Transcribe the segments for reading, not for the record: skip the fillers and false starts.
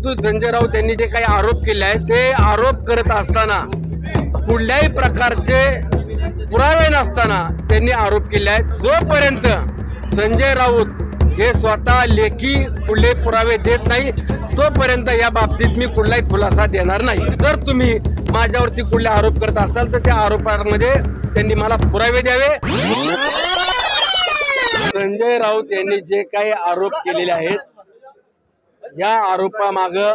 परंतु संजय राऊत यांनी जे काही आरोप केले आहेत ते आरोप करत असताना कुठल्याही प्रकारचे पुरावे नसताना त्यांनी आरोप केले आहेत। जोपर्यंत संजय राऊत हे स्वतः लेखी कुठले पुरावे देत नाही तोपर्यंत या बाबतीत मी कुठलाही खुलासा देणार नाही। जर तुम्ही माझ्यावरती कुठले आरोप करत असाल तर त्या आरोपांमध्ये त्यांनी मला पुरावे द्यावे। संजय राऊत यांनी जे काही आरोप केलेले आहेत या आरोपामागे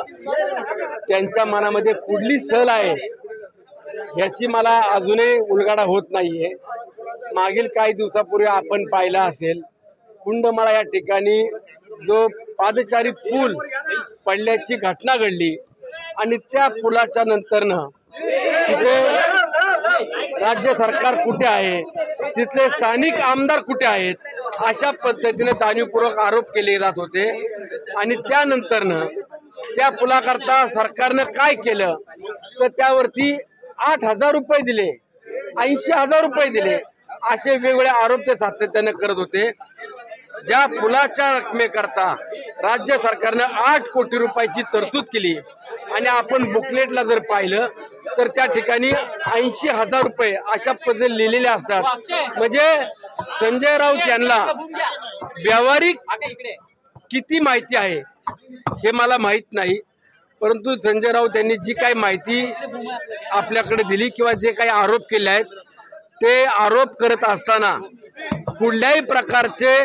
त्यांच्या मनामध्ये कुठली सल आहे याची मला अजूनही उलगडा होत नाहीये। मागील काही दिवसापूर्वी आपण पाहिला असेल कुंडमाळा या ठिकाणी जो पादचारी पूल पडल्याची घटना घडली आणि त्या पुलाच्या नंतरनं तिथे राज्य सरकार कुठे आहे, तिथले स्थानिक आमदार कुठे आहेत अशा पद्धतीने जाणीवपूर्वक आरोप केले जात होते। आणि त्यानंतरनं त्या पुलाकरता सरकारनं काय केलं तर त्यावरती 8,000 रुपये दिले, 80,000 रुपये दिले असे वेगवेगळे आरोप ते सातत्याने करत होते। ज्या पुलाच्या रकमेकरता राज्य सरकारनं 8 कोटी रुपयाची तरतूद केली आणि आपण बुकलेटला जर पाहिलं तर त्या ठिकाणी 80,000 रुपये अशा पद्धतीने लिहिलेले असतात। म्हणजे संजय राऊत यांना व्यावहारिक किती माहिती आहे हे मला माहित नाही, परंतु संजय राऊत यांनी जी काही माहिती आपल्याकडे दिली किंवा जे काही आरोप केले आहेत ते आरोप करत असताना कुठल्याही प्रकारचे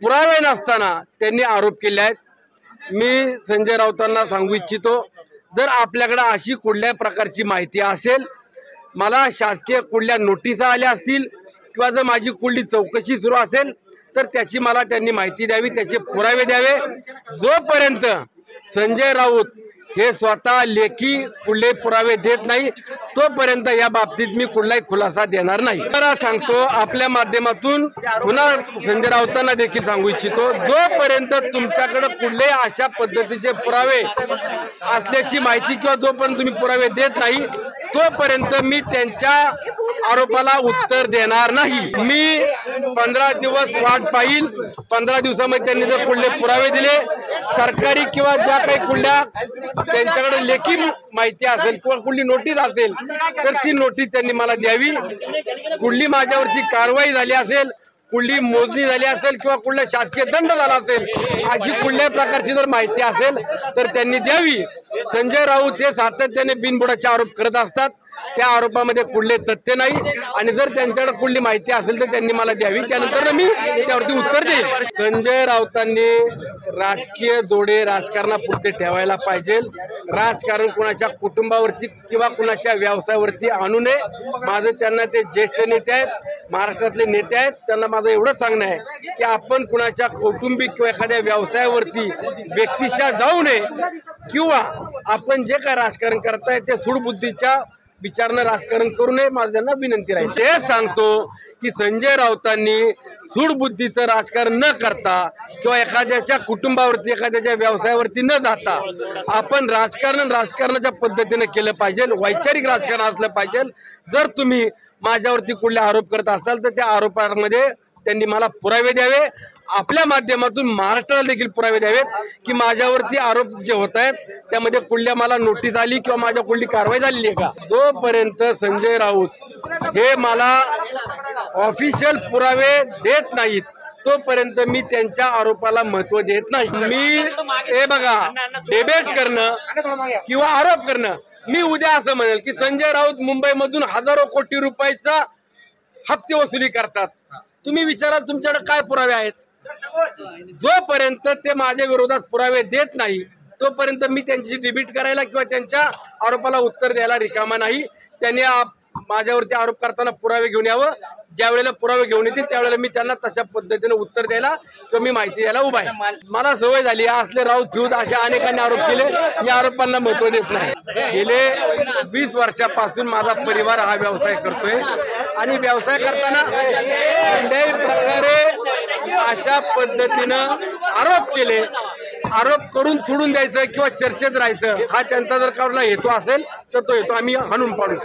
पुरावे नसताना त्यांनी आरोप केले आहेत। मी संजय राऊतांना सांगू इच्छितो जर आपल्याकडे अशी कुठल्याही प्रकारची माहिती असेल, मला शासकीय कुठल्या नोटिसा आल्या असतील किंवा जर माझी कुठली चौकशी सुरू असेल तर त्याची मला त्यांनी माहिती द्यावी, त्याचे पुरावे द्यावे। जोपर्यंत संजय राऊत हे स्वतः लेखी कुठले पुरावे देत नाही तोपर्यंत या बाबतीत मी कुठलाही खुलासा देणार नाही। मला सांगतो आपल्या माध्यमातून पुन्हा संजय राऊतांना देखील सांगू इच्छितो जोपर्यंत तुमच्याकडे कुठले अशा पद्धतीचे पुरावे असल्याची माहिती किंवा जोपर्यंत तुम्ही पुरावे देत नाही तोपर्यंत मी त्यांच्या आरोपाला उत्तर देणार नाही। मी 15 दिवस वाट पाहिल, 15 दिवसामध्ये त्यांनी जर कुठले पुरावे दिले सरकारी किंवा ज्या काही कुठल्या त्यांच्याकडे लेखी माहिती असेल किंवा कुठली नोटीस असेल तर ती नोटीस त्यांनी मला द्यावी। कुठली माझ्यावरती कारवाई झाली असेल, कुठली मोजणी झाली असेल किंवा कुठला शासकीय दंड झाला असेल अशी कुठल्याही प्रकारची जर माहिती असेल तर त्यांनी द्यावी। संजय राऊत हे सातत्याने बिनबुडाचे आरोप करत असतात, त्या आरोपामध्ये कुठले तथ्य नाही आणि जर त्यांच्याकडे कुठली माहिती असेल तर त्यांनी मला द्यावी, त्यानंतर मी त्यावरती उत्तर देईल। संजय राऊतांनी राजकीय जोडे राजकारणापुरते ठेवायला पाहिजे, राजकारण कुणाच्या कुटुंबावरती किंवा कुणाच्या व्यवसायावरती आणू नये। माझं त्यांना ते ज्येष्ठ नेते आहेत, महाराष्ट्रातले नेते आहेत, त्यांना माझं एवढंच सांगणं आहे की आपण कुणाच्या कौटुंबिक किंवा एखाद्या व्यवसायावरती व्यक्तिशः जाऊ नये किंवा आपण जे काय राजकारण करताय ते सूडबुद्धीच्या विचारानं राजकारण करू नये। माझं त्यांना विनंती राहील। हे सांगतो की संजय राऊतांनी सूडबुद्धीचं राजकारण न करता किंवा एखाद्याच्या कुटुंबावरती एखाद्याच्या व्यवसायावरती न जाता आपण राजकारणाच्या पद्धतीने केलं पाहिजे, वैचारिक राजकारण असलं पाहिजे। जर तुम्ही माझ्यावरती कुठले आरोप करत असाल तर त्या आरोपांमध्ये त्यांनी मला पुरावे द्यावे, आपल्या माध्यमातून महाराष्ट्राला देखील पुरावे द्यावेत की माझ्यावरती आरोप जे होत आहेत त्यामध्ये कुठल्या मला नोटीस आली किंवा माझ्या कुठली कारवाई झालेली आहे का। जोपर्यंत संजय राऊत हे मला ऑफिशियल पुरावे देत नाहीत तोपर्यंत मी त्यांच्या आरोपाला महत्त्व देत नाही। मी हे बघा डिबेट करणं किंवा आरोप करणं, मी उद्या असं म्हणेल की संजय राऊत मुंबईमधून हजारो कोटी रुपयाचा हप्ते वसुली करतात, तुम्ही विचारा तुमच्याकडे काय पुरावे आहेत। जोपर्यंत ते माझ्या विरोधात पुरावे देत नाही तोपर्यंत मी त्यांची डिबेट करायला किंवा त्यांच्या आरोपाला उत्तर द्यायला रिकामा नाही। त्यांनी माझ्यावरती आरोप करताना पुरावे घेऊन यावं, ज्या वेळेला पुरावे घेऊन येतील त्यावेळेला मी त्यांना तशा पद्धतीने उत्तर द्यायला किंवा मी माहिती द्यायला उभा आहे। मला सवय झाली असले राऊत फिऊत अशा अनेकांनी आरोप केले, या आरोपांना महत्त्व देत नाही। गेले 20 वर्षापासून माझा परिवार हा व्यवसाय करतोय आणि व्यवसाय करताना कुठल्याही प्रकारे अशा पद्धतीनं आरोप केले, आरोप करून सोडून द्यायचं किंवा चर्चेत राहायचं हा त्यांचा जर का हेतू असेल तर तो हेतू आम्ही हाणून पाडू।